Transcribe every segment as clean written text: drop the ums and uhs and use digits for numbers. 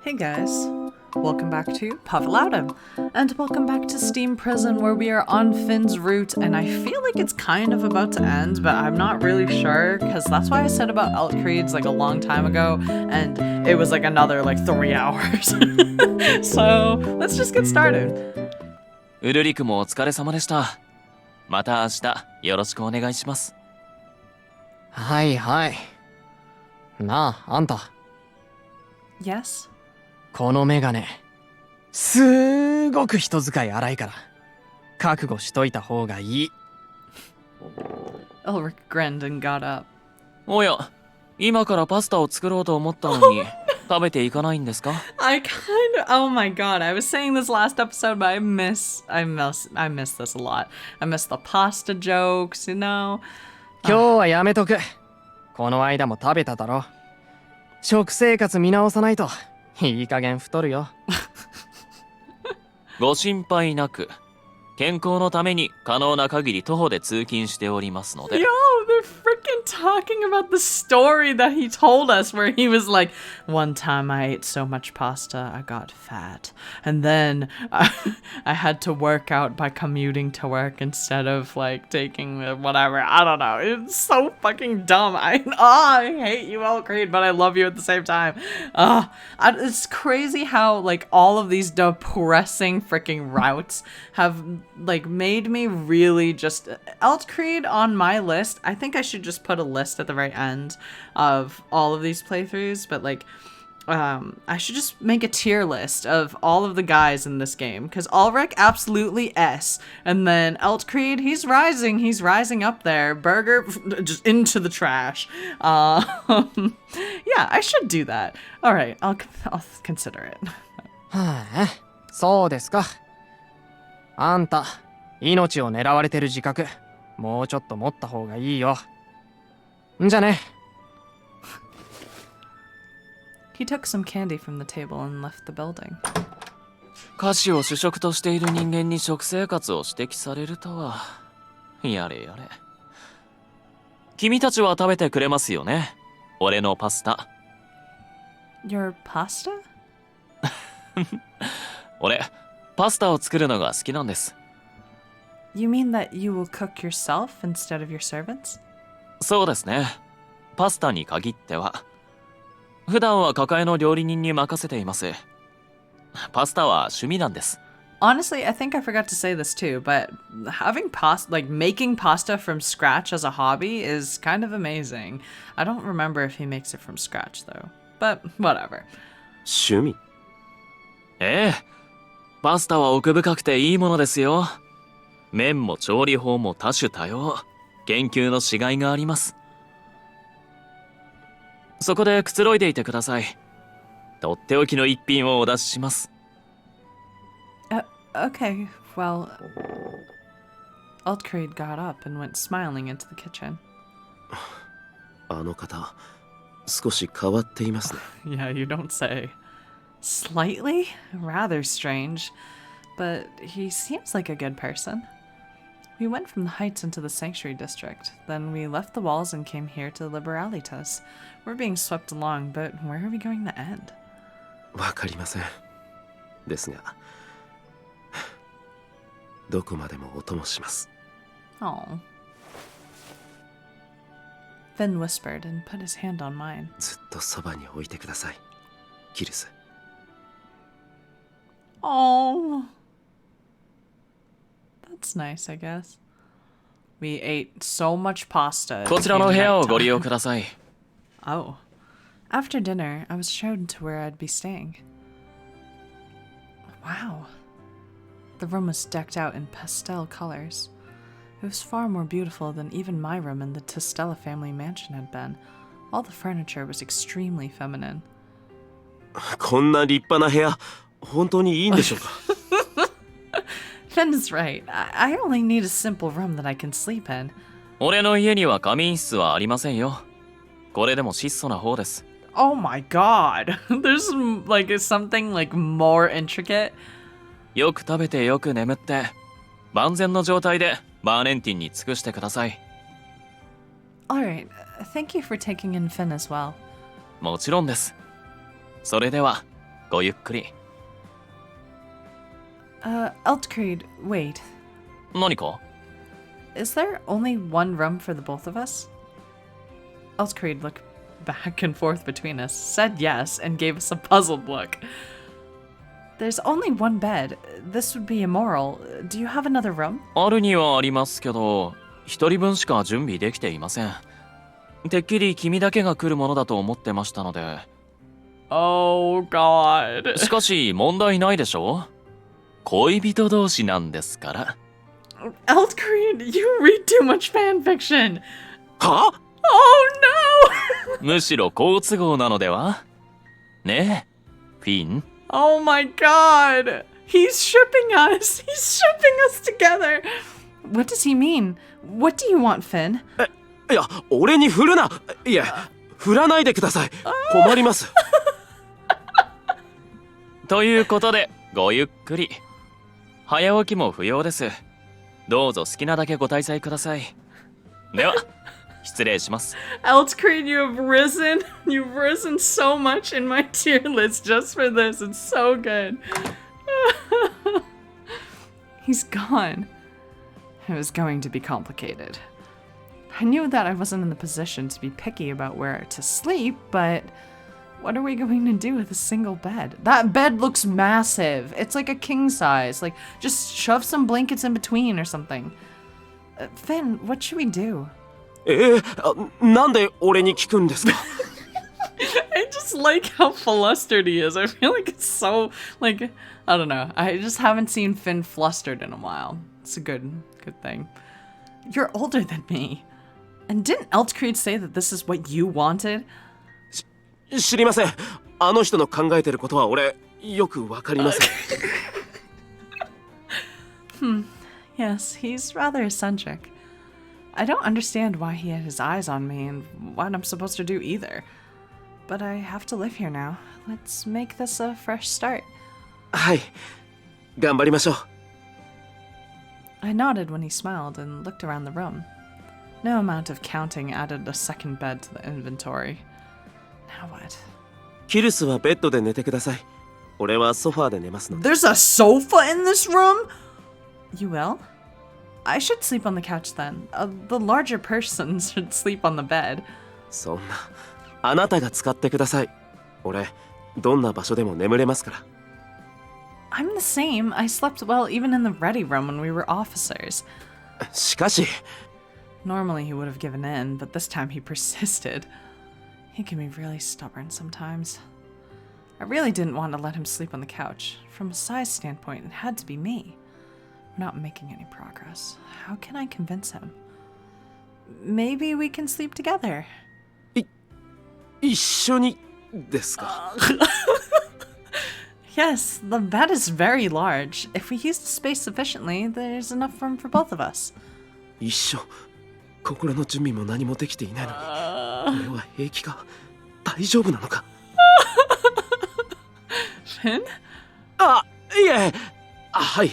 Hey guys, welcome back to Pavlaudim, and welcome back to Steam Prison where we are on Finn's route, and I feel like it's kind of about to end, but I'm not really sure, because that's why I said about Eltcreeds like a long time ago, and it was like another like 3 hours. So, let's just get started. ウルリクもお疲れ様でした。また明日よろしくお願いします。はいはい。なあ、あんた。Yes? このメガネ、すーごく人使い荒いから、覚悟しといた方がいい。Ulrich grinned and got up. おや、今からパスタを作ろうと思ったのに、食べていかないんですか？ I oh my god, I was saying this last episode, but I miss this a lot. I miss the pasta jokes, you know? 今日はやめとく。この間も食べただろ。食生活見直さないと、いい加減太るよ。ご心配なく、健康のために可能な限り徒歩で通勤しておりますので。Yo, they're freaking talking about the story that he told us where he was like, one time I ate so much pasta, I got fat. And then I had to work out by commuting to work instead of like taking whatever. I don't know. It's so fucking dumb. I hate you, Eltcreed, but I love you at the same time. It's crazy how like all of these depressing freaking routes have like made me really just Eltcreed on my list. I think I should just put a list at the very end of all of these playthroughs, but like I should just make a tier list of all of the guys in this game, because Ulrich absolutely S, and then Eltcreed, he's rising up there. Burger just into the trash. Yeah, I should do that. All right, I'll consider it. はあ、そうですか。あんた、命を狙われてる自覚、もうちょっと持った方がいいよ。んじゃね。He took some candy from the table and left the building. 菓子を主食としている人間に食生活を指摘されるとは。やれやれ。君たちは食べてくれますよね。俺のパスタ。Your pasta? 俺、パスタを作るのが好きなんです。You mean that you will cook yourself instead of your servants? そうですね。パスタに限っては。普段は抱えの料理人に任せています。パスタは趣味なんです。Honestly, I think I forgot to say this too, but having making pasta from scratch as a hobby is kind of amazing. I don't remember if he makes it from scratch though, but whatever. 趣味？ええ。パスタは奥深くていいものですよ。麺も調理法も多種多様。研究のしがいがあります。そこでくつろいでいてください。とっておきの一品をお出しします。Okay, well... Eltcreed got up and went smiling into the kitchen. あの方、少し変わっていますね。Yeah, you don't say. Slightly? Rather strange. But he seems like a good person. We went from the heights into the sanctuary district. Then we left the walls and came here to Liberalitas. We're being swept along, but where are we going to end? わかりません。ですが、どこまでもお供します。Oh. Finn whispered and put his hand on mine. ずっとそばに置いてください、キルス。Oh. That's nice, I guess. We ate so much pasta. こちらの部屋をご利用ください。Oh. After dinner, I was shown to where I'd be staying. Wow. The room was decked out in pastel colors. It was far more beautiful than even my room in the Testella family mansion had been. All the furniture was extremely feminine. こんな立派な部屋、本当にいいんでしょうか？ Finn is right. I only need a simple room that I can sleep in. 俺の家には仮眠室はありませんよ。これでも質素な方です。Oh my god. There's like something like more intricate. よく食べてよく眠って万全の状態でバーネンティンに尽くしてください。Alright, thank you for taking in Finn as well. もちろんです。それではごゆっくり。Eltcreed, wait. 何か？ Is there only one room for the both of us? Eltcreed looked back and forth between us, said yes, and gave us a puzzled look. There's only one bed. This would be immoral. Do you have another room? あるにはありますけど、一人分しか準備できていません。てっきり君だけが来るものだと思ってましたので。Oh, God. しかし問題ないでしょ？恋人同士なんですから。Eltcreed, you read too much fanfiction. は？ Oh, no! むしろ好都合なのでは？ねえ、フィン。Oh my god! He's shipping us! He's shipping us together! What does he mean? What do you want, Finn? いや、俺に振るな。いや、振らないでください。困ります。ということで、ごゆっくり。早起きも不要です。どうぞ好きなだけご滞在ください。では、失礼します。Eltcreed, you've risen so much in my tier list just for this. It's so good. He's gone. It was going to be complicated. I knew that I wasn't in the position to be picky about where to sleep, but what are we going to do with a single bed? That bed looks massive. It's like a king size. Like, just shove some blankets in between or something. Finn, what should we do? なんで俺に聞くんですか？ I just like how flustered he is. I feel like it's so, like, I don't know. I just haven't seen Finn flustered in a while. It's a good thing. You're older than me. And didn't Eltcreed say that this is what you wanted? 知りません。あの人の考えてることは俺、よくわかりません。Yes, he's rather eccentric. I don't understand why he had his eyes on me and what I'm supposed to do either. But I have to live here now. Let's make this a fresh start. はい。頑張りましょう。I nodded when he smiled and looked around the room. No amount of counting added a second bed to the inventory. Now what? キルスはベッドで寝てください。俺はソファーで寝ますので。 There's a sofa in this room? You will? I should sleep on the couch then. The larger person should sleep on the bed. そんな。あなたが使ってください。俺、どんな場所でも眠れますから。I'm the same. I slept well even in the ready room when we were officers. しかし。 Normally he would have given in, but this time he persisted. He can be really stubborn sometimes. I really didn't want to let him sleep on the couch. From a size standpoint, it had to be me. We're not making any progress. How can I convince him? Maybe we can sleep together. 一緒にですか？ Yes, the bed is very large. If we use the space sufficiently, there's enough room for both of us. 一緒。心の準備も何もできていないのに。俺は平気か？大丈夫なのか？ Finn? あ、いえ。はい。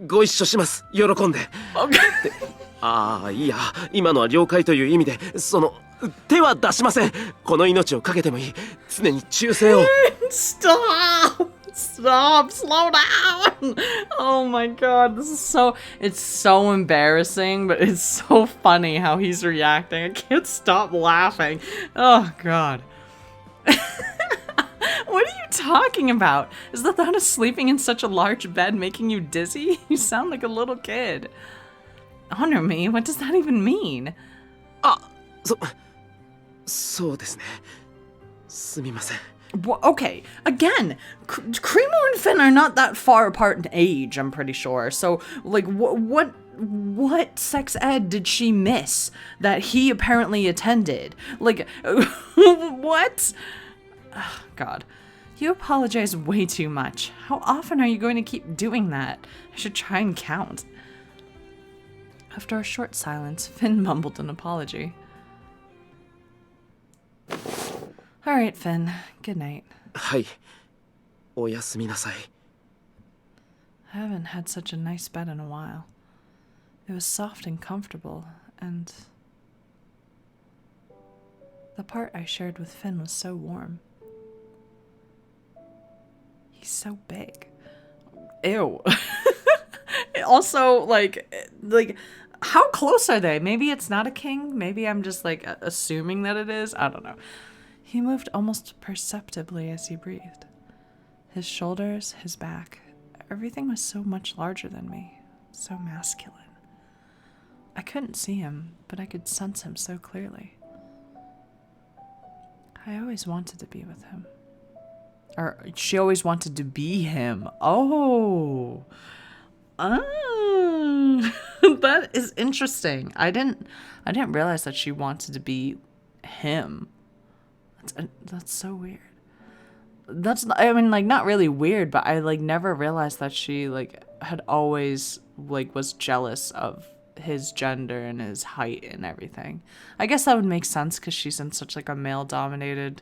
ご一緒します。喜んで。Okay. いや、今のは了解という意味で、手は出しません。この命をかけてもいい。常に忠誠を。Stop! Stop! Slow down! Oh my god, it's so embarrassing, but it's so funny how he's reacting. I can't stop laughing. Oh god. What are you talking about? Is the thought of sleeping in such a large bed making you dizzy? You sound like a little kid. Honor me? What does that even mean? そうですね。すみません。 Okay, again, Creamo and Finn are not that far apart in age, I'm pretty sure. So, like, what sex ed did she miss that he apparently attended? Like, what? Oh, God. You apologize way too much. How often are you going to keep doing that? I should try and count. After a short silence, Finn mumbled an apology. All right, Finn. Good night. はい。おやすみなさい。 I haven't had such a nice bed in a while. It was soft and comfortable, and the part I shared with Finn was so warm. He's so big. Ew. Also, like, how close are they? Maybe it's not a king. Maybe I'm just, like, assuming that it is. I don't know. He moved almost perceptibly as he breathed. His shoulders, his back, everything was so much larger than me. So masculine. I couldn't see him, but I could sense him so clearly. I always wanted to be with him. Or she always wanted to be him. Oh. That is interesting. I didn't realize that she wanted to be him. That's so weird. I mean, like, not really weird, but I, like, never realized that she, like, had always, like, was jealous of his gender and his height and everything. I guess that would make sense because she's in such, like, a male-dominated,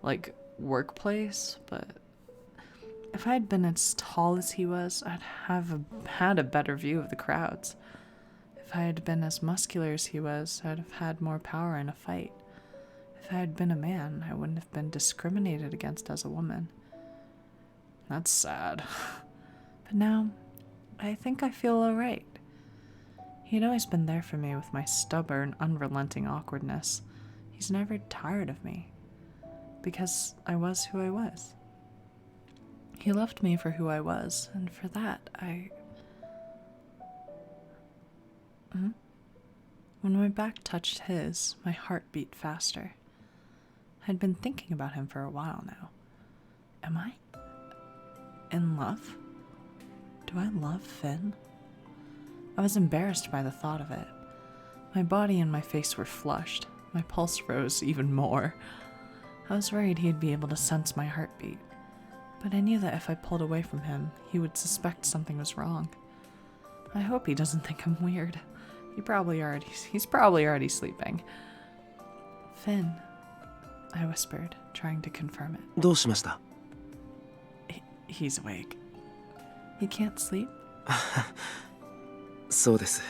like, workplace, but if I had been as tall as he was, I'd have had a better view of the crowds. If I had been as muscular as he was, I'd have had more power in a fight. If I had been a man, I wouldn't have been discriminated against as a woman. That's sad. But now, I think I feel alright. He'd always been there for me with my stubborn, unrelenting awkwardness. He's never tired of me. Because I was who I was. He loved me for who I was, and for that, When my back touched his, my heart beat faster. I'd been thinking about him for a while now. Am I in love? Do I love Finn? I was embarrassed by the thought of it. My body and my face were flushed. My pulse rose even more. I was worried he'd be able to sense my heartbeat. But I knew that if I pulled away from him, he would suspect something was wrong. I hope he doesn't think I'm weird. He's probably already sleeping. Finn, I whispered, trying to confirm it. どうしました? He's awake. He can't sleep? そうです。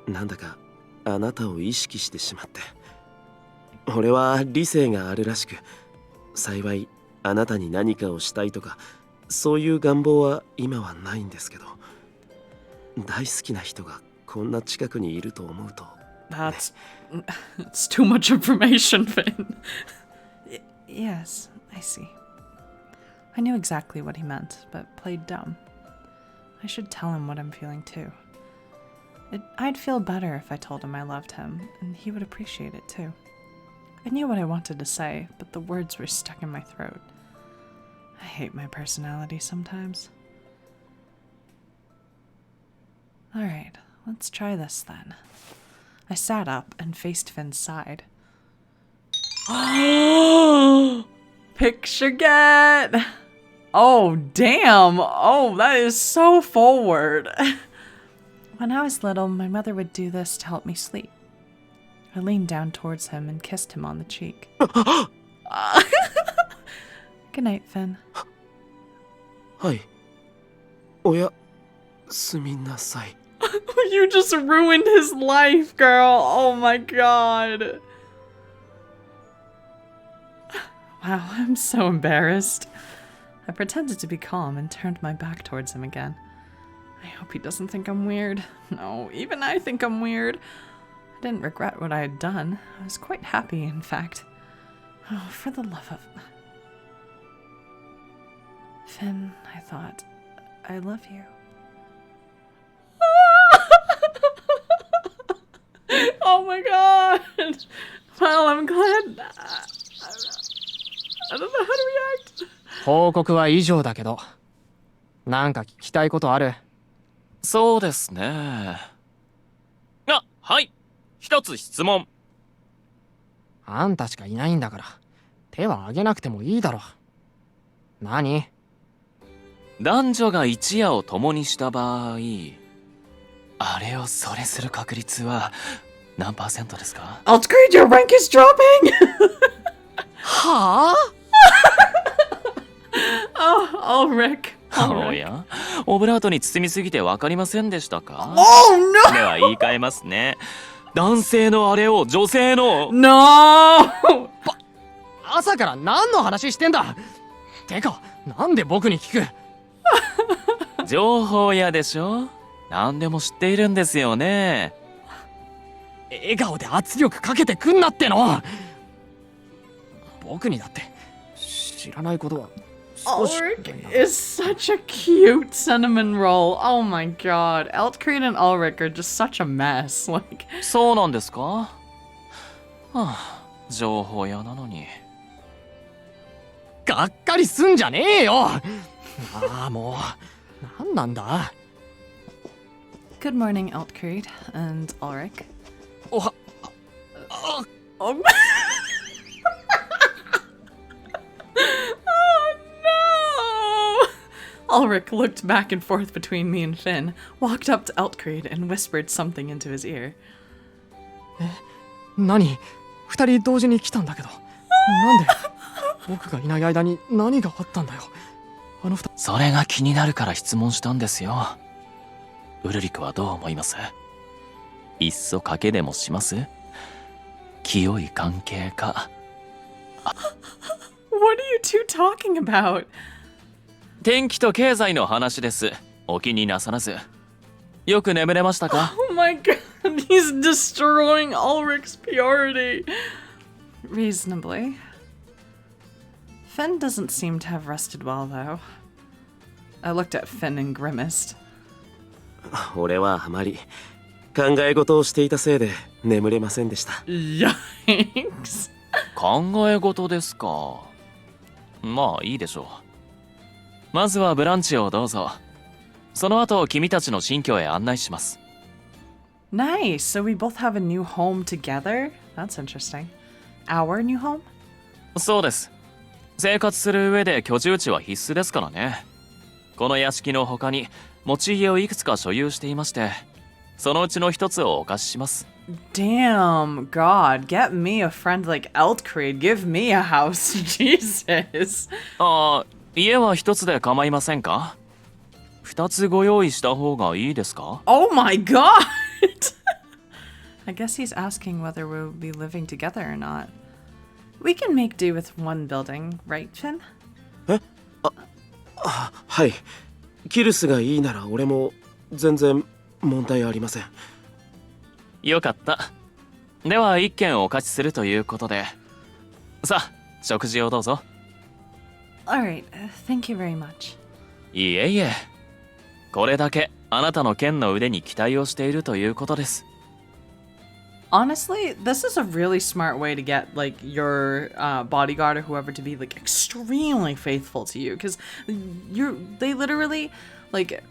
なんだかあなたを意識してしまって。俺は理性があるらしく、幸いあなたに何かをしたいとか、そういう願望は今はないんですけど、大好きな人がこんな近くにいると思うと。It's too much information, Finn. Yes, I see. I knew exactly what he meant, but played dumb. I should tell him what I'm feeling too. I'd feel better if I told him I loved him, and he would appreciate it too. I knew what I wanted to say, but the words were stuck in my throat. I hate my personality sometimes. Alright, let's try this then. I sat up and faced Finn's side. Picture get! Oh, damn! Oh, that is so forward. When I was little, my mother would do this to help me sleep. I leaned down towards him and kissed him on the cheek. Good night, Finn. はい。おや、すみなさい。You just ruined his life, girl. Oh my god. Wow, I'm so embarrassed. I pretended to be calm and turned my back towards him again. I hope he doesn't think I'm weird. No, even I think I'm weird. I didn't regret what I had done. I was quite happy, in fact. Oh, for the love of... Finn, I thought, I love you. Oh my god! Well, I'm glad. I don't know how to react. 報告は以上だけど、なんか聞きたいことある？そうですね。あ、はい。一つ質問。あんたしかいないんだから、手は挙げなくてもいいだろ。何？男女が一夜を共にした場合、あれをそれする確率は何%ですか？ Eltcreed, your rank is dropping! はあ？ Oh, Ulrich. おや、オブラートに包みすぎて分かりませんでしたか？ Oh, no! では言い換えますね。男性のあれを女性の。No! 朝から何の話してんだ？てかなんで僕に聞く？情報屋でしょ？何でも知っているんですよね。笑顔で圧力かけてくんなっての。僕にだって知らないことは少し。 Ulrich is such a cute cinnamon roll. Oh my god. Eltcreed and Ulrich are just such a mess. Like, そうなんですか？はあ、情報屋なのに。がっかりすんじゃねえよ。ああ、もうなんなんだ。 good morning, Eltcreed and Ulrich. おは Oh. Oh no! Ulrich looked back and forth between me and Finn, walked up to Eltcreed and whispered something into his ear. 何？二人同時に来たんだけど、なんで僕がいない間に何があったんだよ。あの二人。それが気になるから質問したんですよ。ウルリクはどう思います？いっそ賭けでもします？清い関係か。What are you two talking about? 天気と経済の話です。お気になさらず。よく眠れましたか？ Oh my god, he's destroying Ulrich's purity. Reasonably. Finn doesn't seem to have rested well, though. I looked at Finn and grimaced. 俺はあまり考え事をしていたせいで眠れませんでした。 Yikes. 考え事ですか。まあいいでしょう。まずはブランチをどうぞ。その後君たちの新居へ案内します。 Nice. So we both have a new home together? That's interesting. Our new home? そうです。生活する上で居住地は必須ですからね。この屋敷の他に持ち家をいくつか所有していまして、そのうちの一つをお貸しします。 Damn, God, get me a friend like Eltcreed. Give me a house. Jesus. ああ、家は一つで構いませんか？二つご用意した方がいいですか？ Oh my God. I guess he's asking whether we'll be living together or not. We can make do with one building, right, Finn? はい。キルスがいいなら俺も全然問題ありません。よかった。では一軒お貸しするということで。さあ、食事をどうぞ。Alright, thank you very much. いえいえ。これだけあなたの剣の腕に期待をしているということです。Honestly, this is a really smart way to get like your bodyguard or whoever to be like extremely faithful to you, because they literally like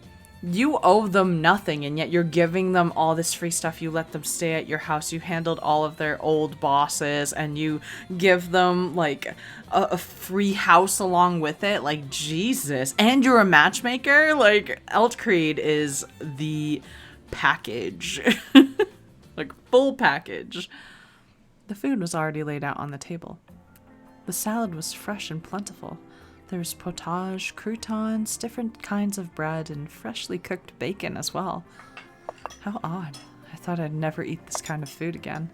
you owe them nothing and yet you're giving them all this free stuff. You let them stay at your house, you handled all of their old bosses, and you give them like a free house along with it. Like, Jesus. And you're a matchmaker. Like, Eltcreed is the package. Like, full package. The food was already laid out on the table. The salad was fresh and plentiful. There was potage, croutons, different kinds of bread, and freshly cooked bacon as well. How odd. I thought I'd never eat this kind of food again.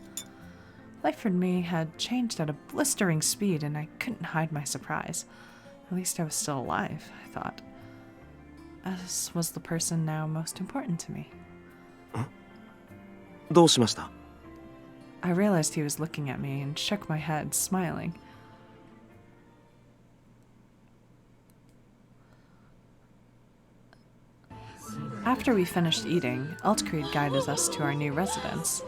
Life for me had changed at a blistering speed, and I couldn't hide my surprise. At least I was still alive, I thought. As was the person now most important to me. どうしました？ I realized he was looking at me and shook my head, smiling. After we finished eating, Eltcreed guided us to our new residence.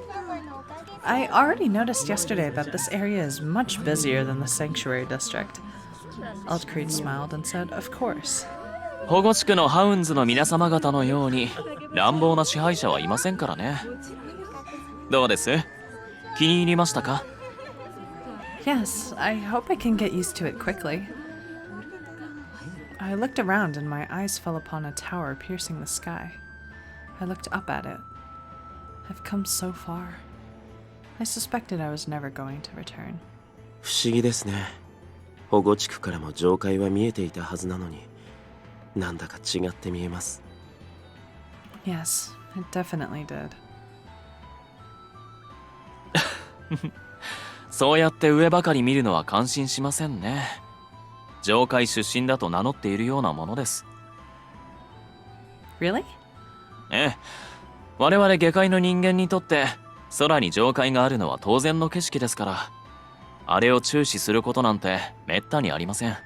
I already noticed yesterday that this area is much busier than the sanctuary district. Eltcreed smiled and said, of course. 保護地区のハウンズの皆様方のように乱暴な支配者はいませんからね。どうです？気に入りましたか？ Yes, I hope I can get used to it quickly. I looked around and my eyes fell upon a tower piercing the sky. I looked up at it. I've come so far. I suspected I was never going to return. 不思議ですね。保護地区からも上階は見えていたはずなのに、なんだか違って見えます。 Yes, it definitely did. そうやって上ばかり見るのは感心しませんね。上界出身だと名乗っているようなものです。Really? ええ、我々下界の人間にとって空に上界があるのは当然の景色ですから、あれを注視することなんてめったにありません。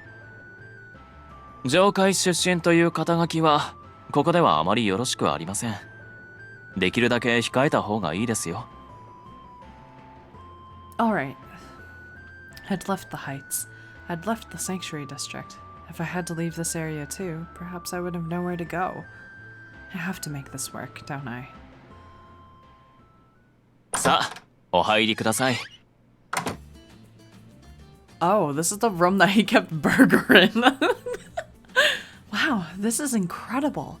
上界出身という肩書きはここではあまりよろしくありません。できるだけ控えた方がいいですよ。Alright. I'd left the heights. I'd left the sanctuary district. If I had to leave this area too, perhaps I would have nowhere to go. I have to make this work, don't I? さあ、お入りください。Oh, this is the room that he kept Burger in. Wow, this is incredible.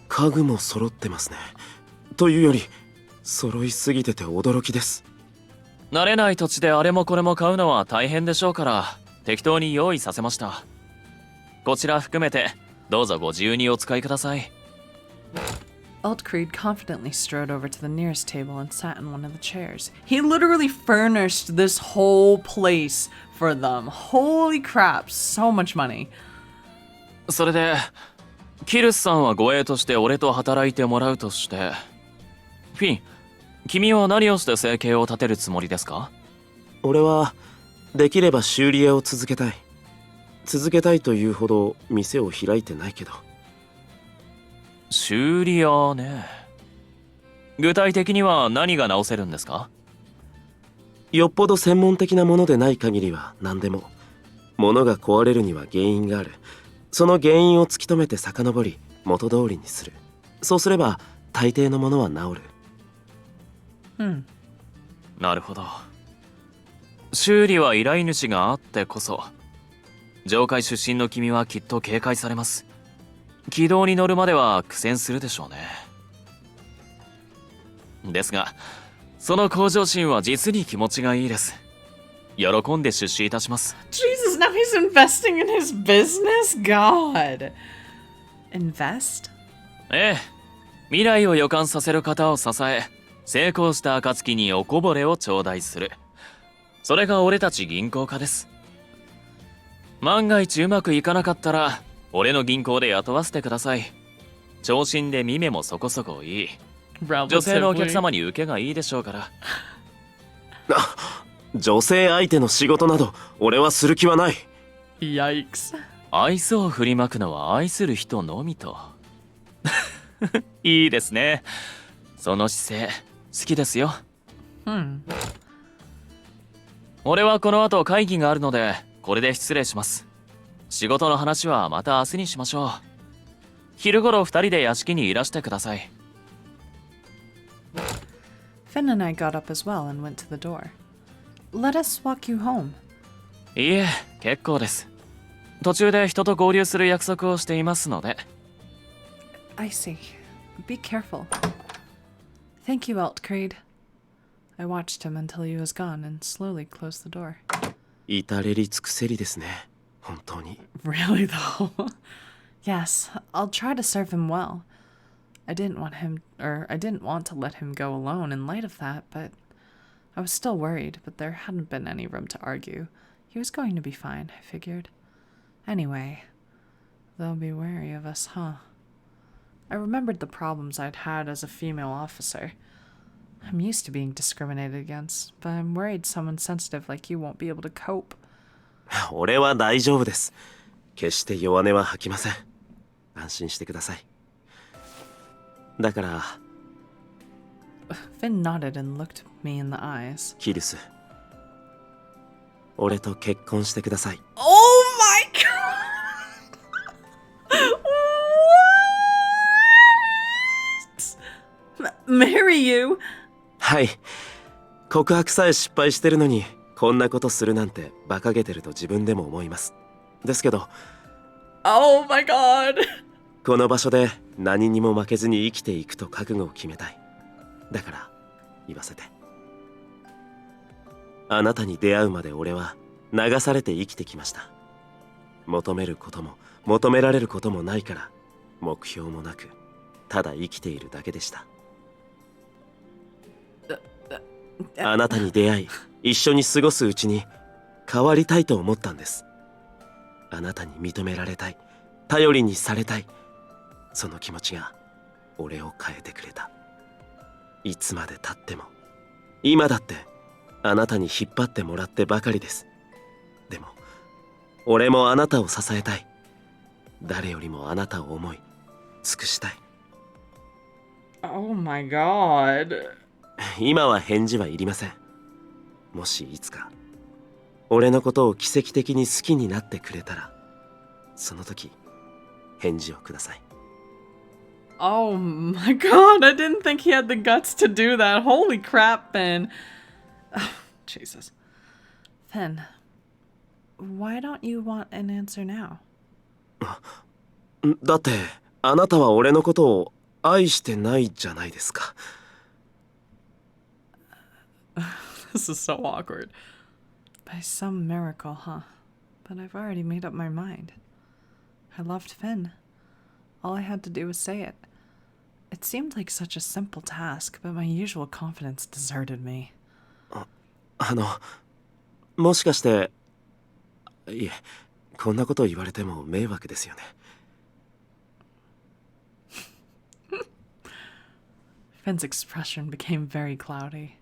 家具も揃ってますね。というより揃いすぎてて驚きです。慣れない土地であれもこれも買うのは大変でしょうから、適当に用意させました。こちら含めてどうぞご自由にお使いください。Eltcreed confidently strode over to the nearest table and sat in one of the chairs. He literally furnished this whole place for them. Holy crap, so much money. それでキルスさんは護衛として俺と働いてもらうとして、フィン、君は何をして生計を立てるつもりですか？俺はできれば修理屋を続けたい。続けたいというほど店を開いてないけど。修理屋ね。具体的には何が直せるんですか？よっぽど専門的なものでない限りは何でも。物が壊れるには原因がある。その原因を突き止めて遡り元通りにする。そうすれば大抵のものは治る。なるほど。修理は依頼主があってこそ。上界出身の君はきっと警戒されます。軌道に乗るまでは苦戦するでしょうね。ですがその向上心は実に気持ちがいいです。喜んで出資いたします。 Jesus, now he's investing in his business? God. Invest? ええ、未来を予感させる方を支え、成功した暁におこぼれを頂戴する。それが俺たち銀行家です。万が一うまくいかなかったら俺の銀行で雇わせてください。長身で見目もそこそこいい。女性のお客様に受けがいいでしょうから。女性相手の仕事など俺はする気はない。Yikes. 愛想を振りまくのは愛する人のみと。いいですね。その姿勢好きですよ。俺はこの後会議があるのでこれで失礼します。仕事の話はまた明日にしましょう。昼頃二人で屋敷にいらしてください。Finn and I got up as well and went to the door. Let us walk you home. いいえ、結構です。途中で人と合流する約束をしていますので。I see. Be careful. Thank you, Eltcreed. I watched him until he was gone and slowly closed the door. 至れり尽くせりですね。本当に。Really, though? Yes, I'll try to serve him well. I didn't want to let him go alone in light of that, but I was still worried, but there hadn't been any room to argue. He was going to be fine, I figured. Anyway, they'll be wary of us, huh? I remembered the problems I'd had as a female officer. I'm used to being discriminated against, but I'm worried someone sensitive like you won't be able to cope. 俺は大丈夫です。決して弱音は吐きません。安心してください。だから、Finn nodded and looked me in the eyes. キルス、俺と結婚してください。Oh my god! Marry you? はい。告白さえ失敗してるのに、こんなことするなんて馬鹿げてると自分でも思います。ですけど、Oh my god! この場所で何にも負けずに生きていくと覚悟を決めたい。だから言わせて。あなたに出会うまで俺は流されて生きてきました。求めることも求められることもないから目標もなくただ生きているだけでした。あなたに出会い一緒に過ごすうちに変わりたいと思ったんです。あなたに認められたい、頼りにされたい。その気持ちが俺を変えてくれた。いつまで経っても、今だってあなたに引っ張ってもらってばかりです。でも俺もあなたを支えたい。誰よりもあなたを思い尽くしたい。 Oh my god. 今は返事はいりません。もしいつか俺のことを奇跡的に好きになってくれたら、その時返事をください。 Oh my god, I didn't think he had the guts to do that. Holy crap, Finn. Oh, Jesus. Finn, why don't you want an answer now? だってあなたは俺のことを愛してないじゃないですか。 This is so awkward. By some miracle, huh? But I've already made up my mind. I loved Finn. All I had to do was say it. It seemed like such a simple task, but my usual confidence deserted me. もしかして、いえ、こんなこと言われても迷惑ですよね。 Finn's expression became very cloudy.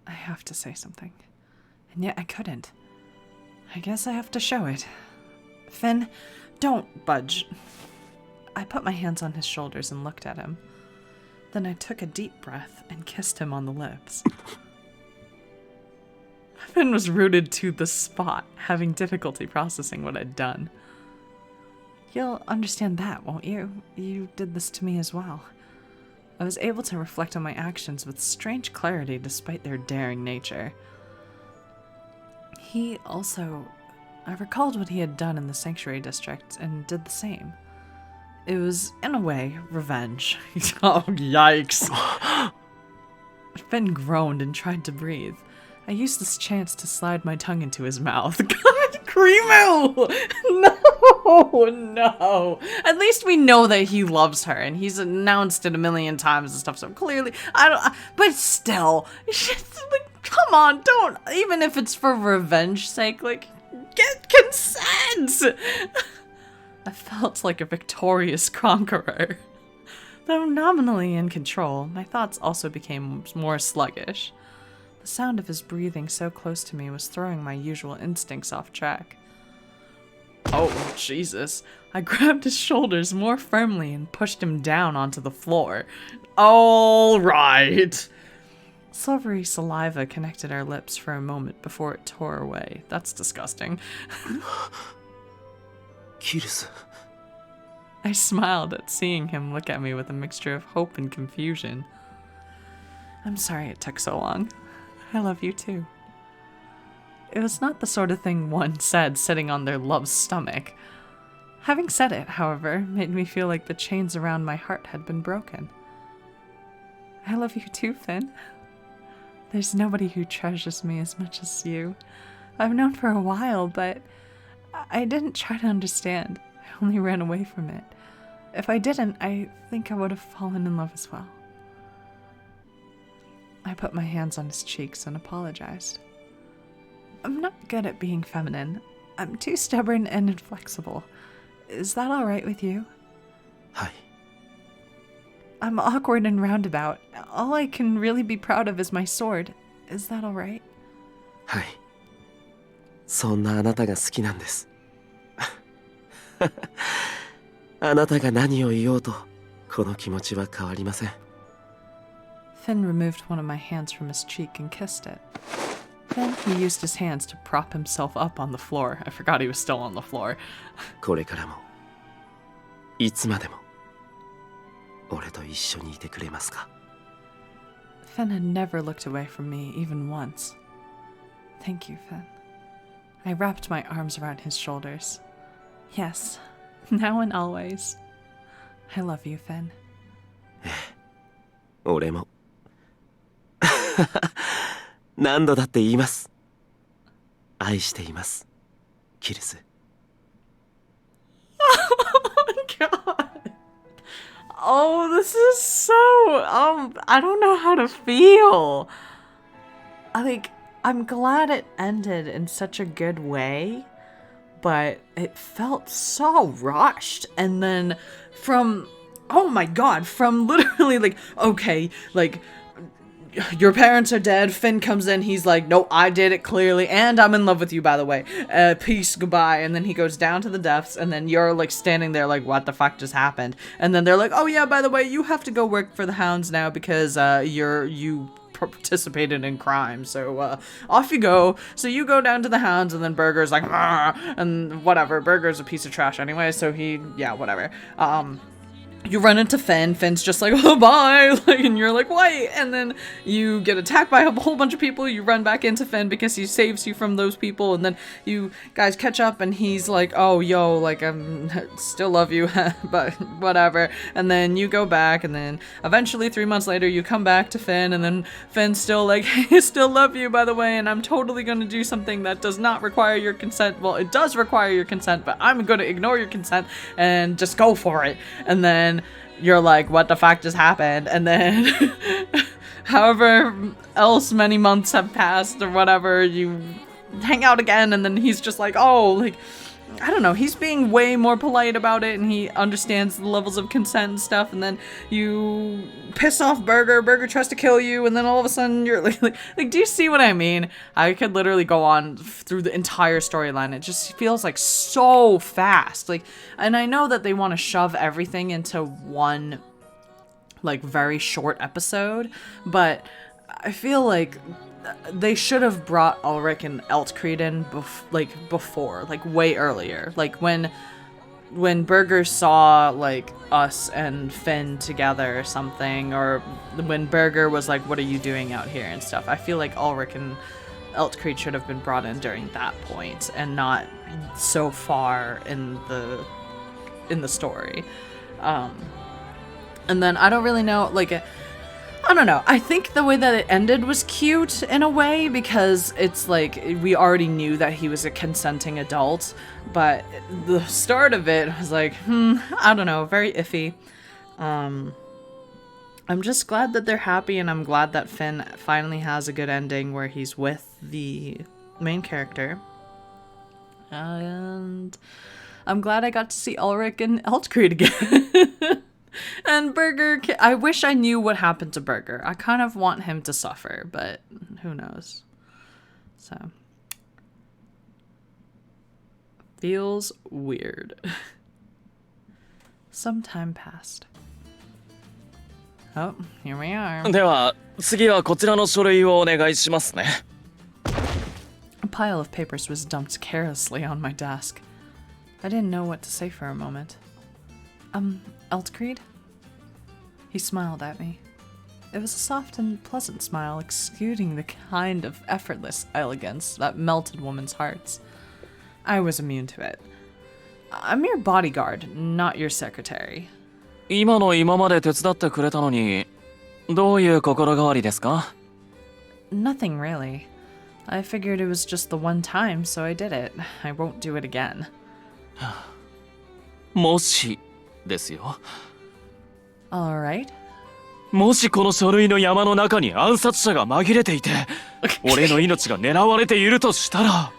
I have to say something, and yet I couldn't. I guess I have to show it. Finn, don't budge. I put my hands on his shoulders and looked at him. Then I took a deep breath and kissed him on the lips. Finn was rooted to the spot, having difficulty processing what I'd done. You'll understand that, won't you? You did this to me as well. I was able to reflect on my actions with strange clarity despite their daring nature. I recalled what he had done in the Sanctuary District and did the same. It was, in a way, revenge. Oh, yikes. Finn groaned and tried to breathe. I used this chance to slide my tongue into his mouth. God, Krimu! No. At least we know that he loves her, and he's announced it a million times and stuff, so clearly, but still, like, come on, don't, even if it's for revenge's sake, like, get consent! I felt like a victorious conqueror. Though nominally in control, my thoughts also became more sluggish. The sound of his breathing so close to me was throwing my usual instincts off track. Oh, Jesus. I grabbed his shoulders more firmly and pushed him down onto the floor. All right. Silvery saliva connected our lips for a moment before it tore away. That's disgusting. Kirsu. I smiled at seeing him look at me with a mixture of hope and confusion. I'm sorry it took so long. I love you too. It was not the sort of thing one said sitting on their love's stomach. Having said it, however, made me feel like the chains around my heart had been broken. I love you too, Finn. There's nobody who treasures me as much as you. I've known for a while, but I didn't try to understand. I only ran away from it. If I didn't, I think I would have fallen in love as well. I put my hands on his cheeks and apologized. I'm not good at being feminine. I'm too stubborn and inflexible. Is that all right with you? Hi. I'm awkward and roundabout. All I can really be proud of is my sword. Is that all right? はい。そんなあなたが好きなんです。あなたが何を言おうと、この気持ちは変わりません。Finn removed one of my hands from his cheek and kissed it. Then he used his hands to prop himself up on the floor. I forgot he was still on the floor. これからも、いつまでも、俺と一緒にいてくれますか? Finn had never looked away from me even once. Thank you, Finn. I wrapped my arms around his shoulders. Yes, now and always. I love you, Finn. 俺も。何度だって言います。愛しています。キルス。God. Oh, this is so, I don't know how to feel. I'm glad it ended in such a good way, but it felt so rushed. And then from, oh my god, from literally like, okay, like, your parents are dead. Finn comes in. He's like, no, I did it clearly. And I'm in love with you, by the way. Peace, goodbye. And then he goes down to the depths. And then you're like standing there like, what the fuck just happened? And then they're like, oh yeah, by the way, you have to go work for the Hounds now because you participated in crime. So off you go. So you go down to the Hounds, and then Burger's like, "Argh," and whatever. Burger's a piece of trash anyway. So yeah, whatever. You run into Finn. Finn's just like, oh, bye. And you're like, wait. And then you get attacked by a whole bunch of people. You run back into Finn because he saves you from those people. And then you guys catch up and he's like, oh, yo, like, I still love you, but whatever. And then you go back, and then eventually 3 months later, you come back to Finn, and then Finn's still like, hey, I still love you, by the way. And I'm totally going to do something that does not require your consent. Well, it does require your consent, but I'm going to ignore your consent and just go for it. And then you're like, what the fuck just happened? And then however else many months have passed or whatever, you hang out again, and then he's just like, oh, like, I don't know, he's being way more polite about it, and he understands the levels of consent and stuff. And then you piss off Burger. Burger tries to kill you, and then all of a sudden you're like, do you see what I mean? I could literally go on through the entire storyline. It just feels like so fast. Like, and I know that they want to shove everything into one like very short episode, but I feel like they should have brought Ulrich and Eltcreed in before, like way earlier. Like when Burger saw like us and Finn together or something, or when Burger was like, what are you doing out here and stuff. I feel like Ulrich and Eltcreed should have been brought in during that point and not so far in the story. And then I don't really know, like, I don't know. I think the way that it ended was cute in a way, because it's like we already knew that he was a consenting adult, but the start of it was like, I don't know, very iffy. I'm just glad that they're happy, and I'm glad that Finn finally has a good ending where he's with the main character. And I'm glad I got to see Ulrich and Eltcreed again. And Burger, I wish I knew what happened to Burger. I kind of want him to suffer, but who knows. So, feels weird. Some time passed. Oh, here we are. では、次はこちらの書類をお願いしますね。A pile of papers was dumped carelessly on my desk. I didn't know what to say for a moment. Eltcreed? He smiled at me. It was a soft and pleasant smile, exuding the kind of effortless elegance that melted women's hearts. I was immune to it. I'm your bodyguard, not your secretary. 今の今まで手伝ってくれたのに、どういう心変わりですか? Nothing really. I figured it was just the one time, so I did it. I won't do it again. もしですよ。Alright. もしこの書類の山の中に暗殺者が紛れていて、俺の命が狙われているとしたら。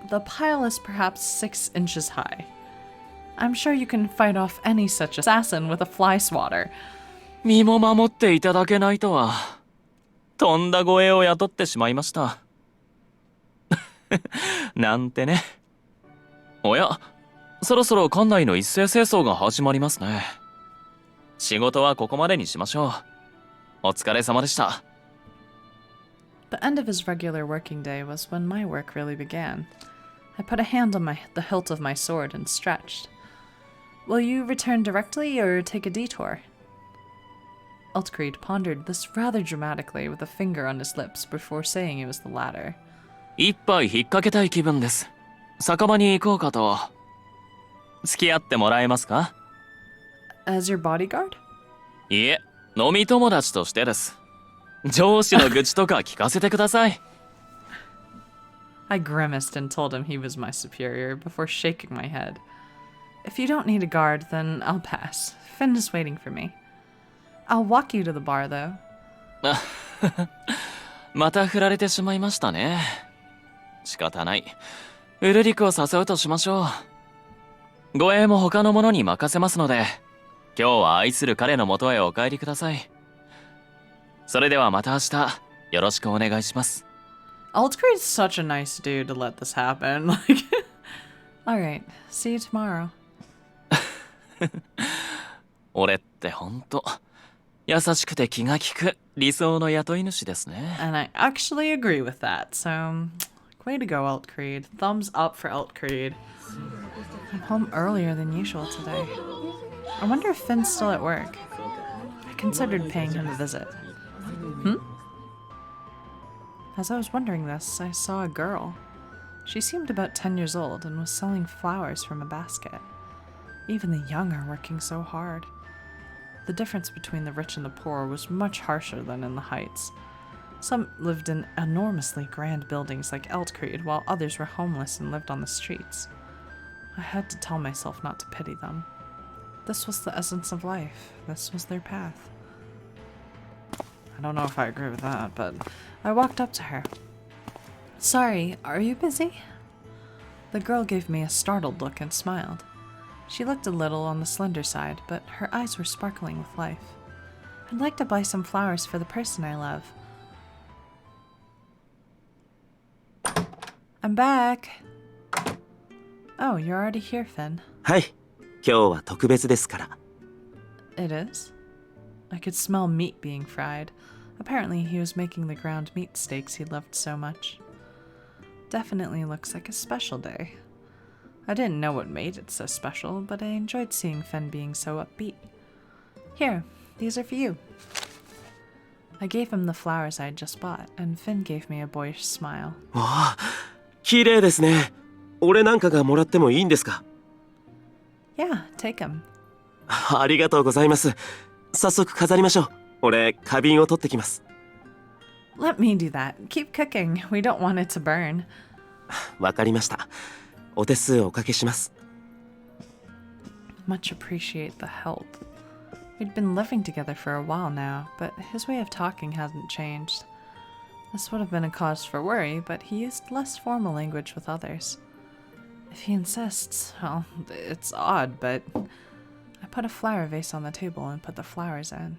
The pile is perhaps 6 inches high. I'm sure you can fight off any such assassin with a fly swatter. 身も守っていただけないとは、とんだ護衛を雇ってしまいました。なんてね。おや、そろそろ館内の一斉清掃が始まりますね。仕事はここまでにしましょう。お疲れ様でした。The end of his regular working day was when my work really began. I put a hand on the hilt of my sword and stretched. Will you return directly or take a detour? Eltcreed pondered this rather dramatically with a finger on his lips before saying it was the latter. 一杯引っ掛けたい気分です。酒場に行こうかと。付き合ってもらえますか? As your bodyguard? いえ、飲み友達としてです。上司の愚痴とか聞かせてください。I grimaced and told him he was my superior before shaking my head. If you don't need a guard, then I'll pass. Finn is waiting for me. I'll walk you to the bar, though. また振られてしまいましたね。仕方ない。ウルリクを誘うとしましょう。護衛も他の者に任せますので、今日は愛する彼のもとへお帰りください。それではまた明日、よろしくお願いします。Eltcreed's such a nice dude to let this happen. Like, alright, see you tomorrow. 俺ってほんと、優しくて気が利く理想の雇い主ですね。And I actually agree with that, so way to go, Eltcreed. Thumbs up for Eltcreed. I'm home earlier than usual today. I wonder if Finn's still at work. I considered paying him a visit. As I was wondering this, I saw a girl. She seemed about 10 years old and was selling flowers from a basket. Even the young are working so hard. The difference between the rich and the poor was much harsher than in the Heights. Some lived in enormously grand buildings like Eltcreed, while others were homeless and lived on the streets. I had to tell myself not to pity them. This was the essence of life. This was their path. I don't know if I agree with that, but I walked up to her. Sorry, are you busy? The girl gave me a startled look and smiled. She looked a little on the slender side, but her eyes were sparkling with life. I'd like to buy some flowers for the person I love. I'm back. Oh, you're already here, Finn. はい、今日は特別ですから。 It is? I could smell meat being fried. Apparently, he was making the ground meat steaks he loved so much. Definitely looks like a special day. I didn't know what made it so special, but I enjoyed seeing Finn being so upbeat. Here, these are for you. I gave him the flowers I had just bought, and Finn gave me a boyish smile. わあ、綺麗ですね。俺なんかがもらってもいいんですか？ Yeah, take them. ありがとうございます。早速飾りましょう。俺、花瓶を取ってきます。 Let me do that. Keep cooking. We don't want it to burn. わかりました。お手数おかけします。 Much appreciate the help. We'd been living together for a while now, but his way of talking hasn't changed. This would have been a cause for worry, but he used less formal language with others. If he insists, well, it's odd, but I put a flower vase on the table and put the flowers in.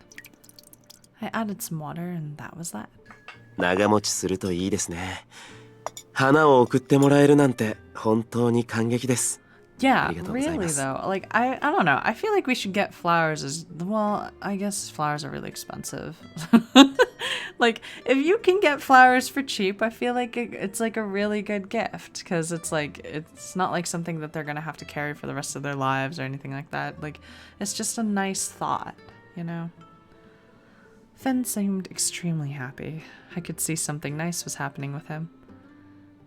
I added some water, and that was that. 長持ちするといいですね。花を送ってもらえるなんて本当に感激です。 Yeah, really though. Like, I don't know. I feel like we should get flowers as well. I guess flowers are really expensive. Like, if you can get flowers for cheap, I feel like it's like a really good gift, because it's like, it's not like something that they're gonna have to carry for the rest of their lives or anything like that. Like, it's just a nice thought, you know? Finn seemed extremely happy. I could see something nice was happening with him.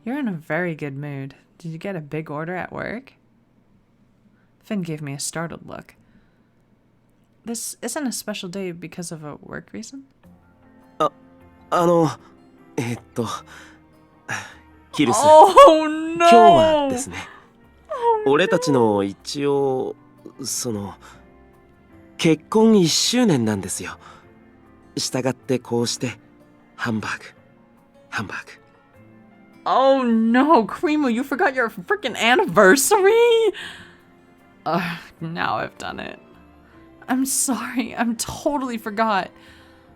You're in a very good mood. Did you get a big order at work? Finn gave me a startled look. This isn't a special day because of a work reason? キルス、 Oh 今日は no! ですね、俺たちの一応、結婚1周年なんですよ。したがってこうして、ハンバーグ。Oh no, Creamo, you forgot your freaking anniversary? Now I've done it. I'm sorry, I'm totally forgot.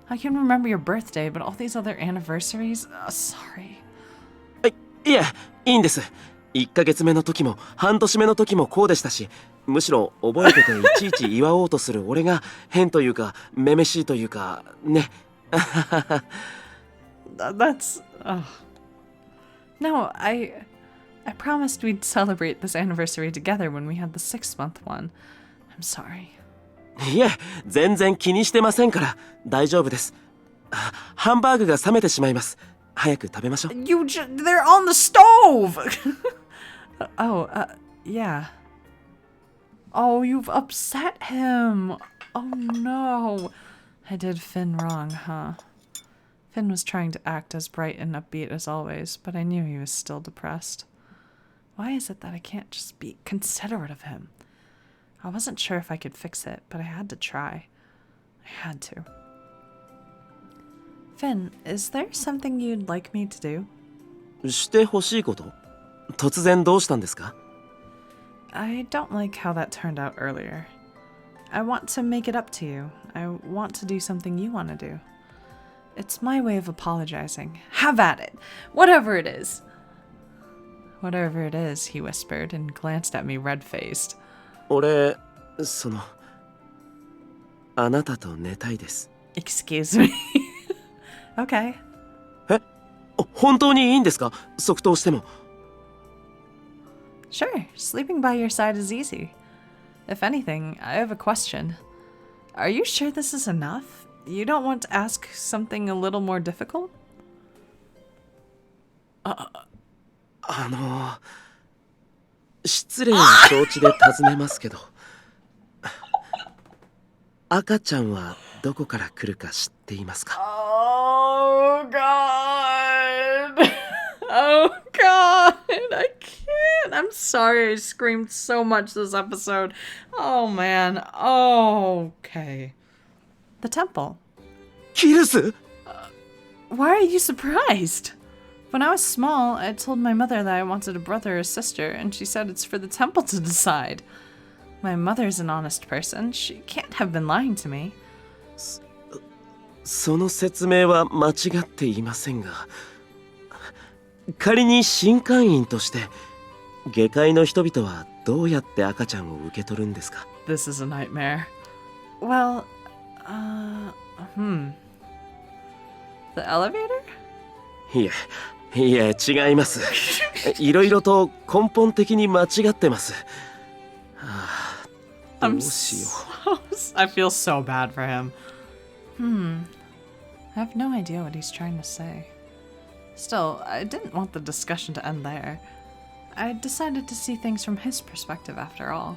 I can remember your birthday, but all these other anniversaries? Sorry. いや、いいんです。1ヶ月目の時も半年目の時もこうでしたし、むしろ覚えてていちいち祝おうとする俺が変というか、めめしいというか、ね。That's... No, I promised we'd celebrate this anniversary together when we had the 6-month one. I'm sorry. いえ、全然気にしてませんから、大丈夫です。ハンバーグが冷めてしまいます。早く食べましょう。They're on the stove! Yeah. Oh, you've upset him. Oh no. I did Finn wrong, huh? Finn was trying to act as bright and upbeat as always, but I knew he was still depressed. Why is it that I can't just be considerate of him? I wasn't sure if I could fix it, but I had to try. I had to. Finn, is there something you'd like me to do? してほしいこと？突然どうしたんですか？ I don't like how that turned out earlier. I want to make it up to you. I want to do something you want to do. It's my way of apologizing. Have at it. Whatever it is. Whatever it is, he whispered and glanced at me red-faced. 俺、あなたと寝たいです。Excuse me. Okay. え、本当にいいんですか？即答しても。Sure, sleeping by your side is easy. If anything, I have a question. Are you sure this is enough? You don't want to ask something a little more difficult? 失礼を承知で尋ねますけど、赤ちゃんはどこから来るか知っていますか？ Oh god. Oh god. I can't. I'm sorry I screamed so much this episode. Oh man. Okay. The temple. キルス？ Why are you surprised? When I was small, I told my mother that I wanted a brother or sister, and she said it's for the temple to decide. My mother's an honest person. She can't have been lying to me. その説明は間違っていませんが、仮に神官員として下界の人々はどうやって赤ちゃんを受け取るんですか？ This is a nightmare. Well, The elevator? いえ違います。いろいろと根本的に間違ってます。どうしよう。I feel so bad for him. I have no idea what he's trying to say. Still, I didn't want the discussion to end there. I decided to see things from his perspective after all.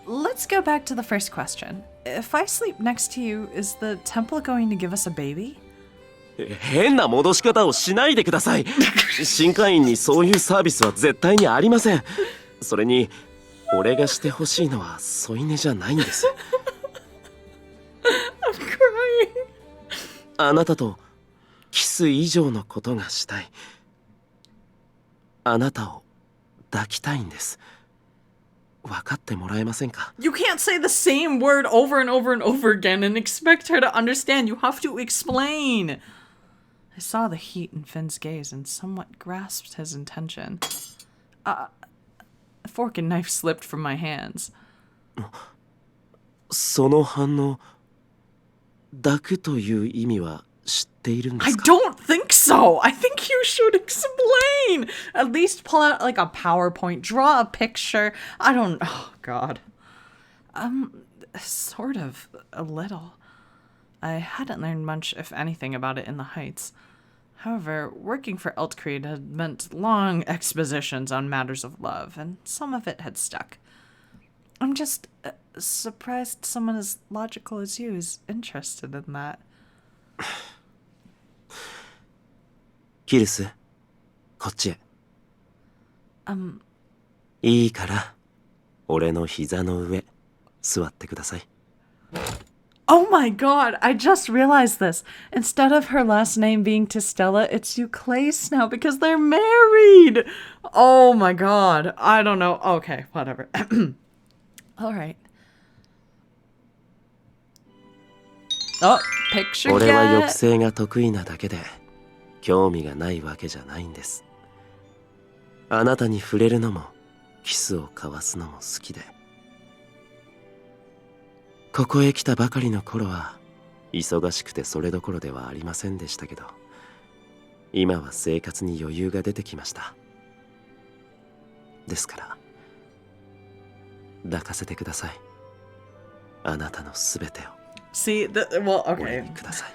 Let's go back to the first question. If I sleep next to you, is the temple going to give us a baby? 変な戻し方をしないでください。神官員にそういうサービスは絶対にありません。それに俺がしてほしいのは添い寝じゃないんです。I'm crying. あなたとキス以上のことがしたい。あなたを抱きたいんです。分かってもらえませんか？ You can't say the same word over and over and over again and expect her to understand. You have to explain. I saw the heat in Finn's gaze and somewhat grasped his intention. A fork and knife slipped from my hands. その反応、抱くという意味は知っているんで I すか？ don't think so. I think you should explain. At least pull out like a PowerPoint, draw a picture. I don't. Oh God. Sort of a little. I hadn't learned much, if anything, about it in the Heights. However, working for Eltcreed had meant long expositions on matters of love, and some of it had stuck. I'm just surprised someone as logical as you is interested in that. キルス、こっちへ。いいから、俺の膝の上、座ってください。Oh my god, I just realized this. Instead of her last name being Tistella, it's Euclase now because they're married. Oh my god, I don't know. Okay, whatever. Alright. Oh, picture 俺は抑 get. 制が得意なだけで興味がないわけじゃないんです。あなたに触れるのもキスを交わすのも好きで、ここへ来たばかりの頃は忙しくてそれどころではありませんでしたけど、今は生活に余裕が出てきました。ですから抱かせてください。あなたのすべてを。See, well, お okay. 呼びください。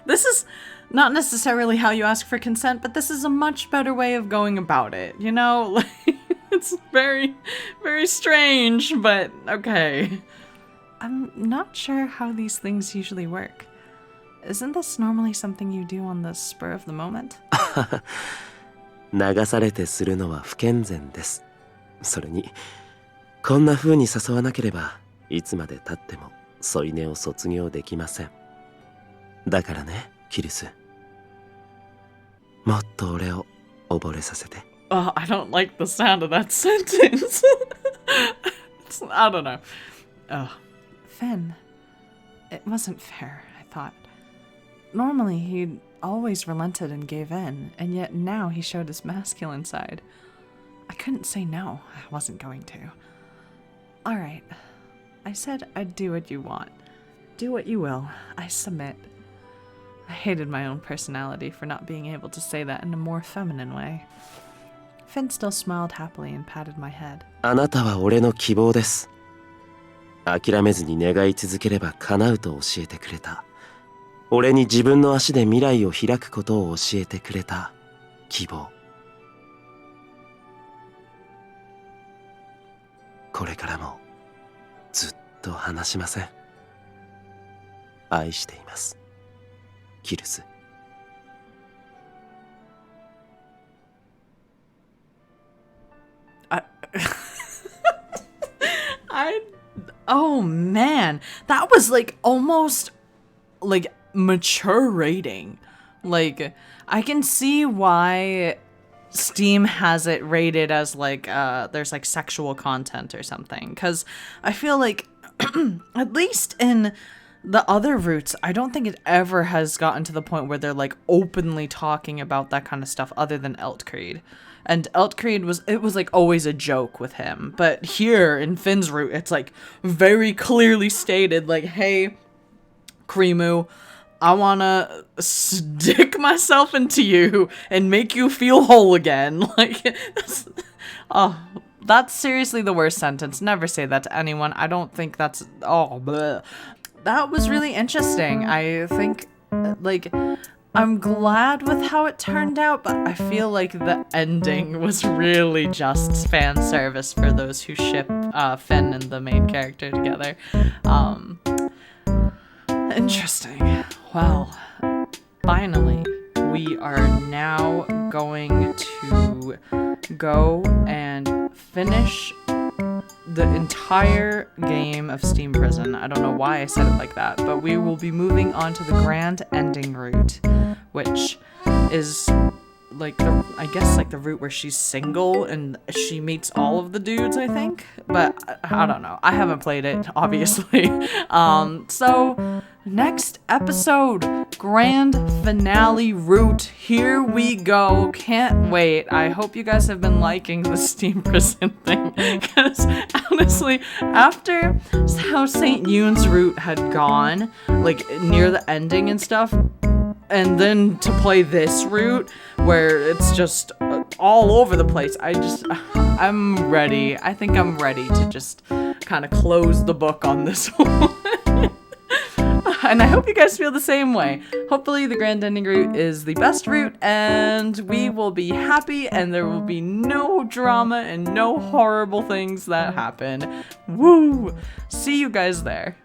This is not necessarily how you ask for consent, but this is a much better way of going about it, you know? Like, it's very, very strange, but okay. I'm not sure how these things usually work. Isn't this normally something you do on the spur of the moment? 流されてするのは不健全です。それにこんな風に誘わなければいつまで経っても添い寝を卒業できません。だからね、キリス、もっと俺を溺れさせて。Oh, I don't like the sound of that sentence. I don't know. Oh, Finn. It wasn't fair, I thought. Normally, he'd always relented and gave in, and yet now he showed his masculine side. I couldn't say no. I wasn't going to. All right. I said I'd do what you want. Do what you will. I submit. I hated my own personality for not being able to say that in a more feminine way. Finn still smiled happily and patted my head. あなたは俺の希望です。諦めずに願い続ければ叶うと教えてくれた。俺に自分の足で未来を開くことを教えてくれた希望。これからもずっと離しません。愛しています。キルス。Oh man, that was like almost like mature rating. Like, I can see why Steam has it rated as like there's like sexual content or something, because I feel like at least in the other routes, I don't think it ever has gotten to the point where they're like openly talking about that kind of stuff other than Eltcreed. And Eltcreed was like always a joke with him. But here in Finn's route, it's like very clearly stated, like, hey, Creamu, I wanna stick myself into you and make you feel whole again. Like, that's seriously the worst sentence. Never say that to anyone. I don't think that's, bleh. That was really interesting. I think, like, I'm glad with how it turned out, but I feel like the ending was really just fan service for those who ship Finn and the main character together. Interesting. Well, finally, we are now going to go and finish the entire game of Steam Prison. I don't know why I said it like that, but we will be moving on to the grand ending route, which is like I guess like the route where she's single and she meets all of the dudes, I think. But I don't know. I haven't played it, obviously. So next episode, grand finale route. Here we go. Can't wait. I hope you guys have been liking the Steam Prison thing, because honestly, after how St. Yoon's route had gone, like near the ending and stuff, and then to play this route where it's just all over the place, I'm ready. I think I'm ready to just kind of close the book on this one. And I hope you guys feel the same way. Hopefully the grand ending route is the best route and we will be happy and there will be no drama and no horrible things that happen. Woo! See you guys there.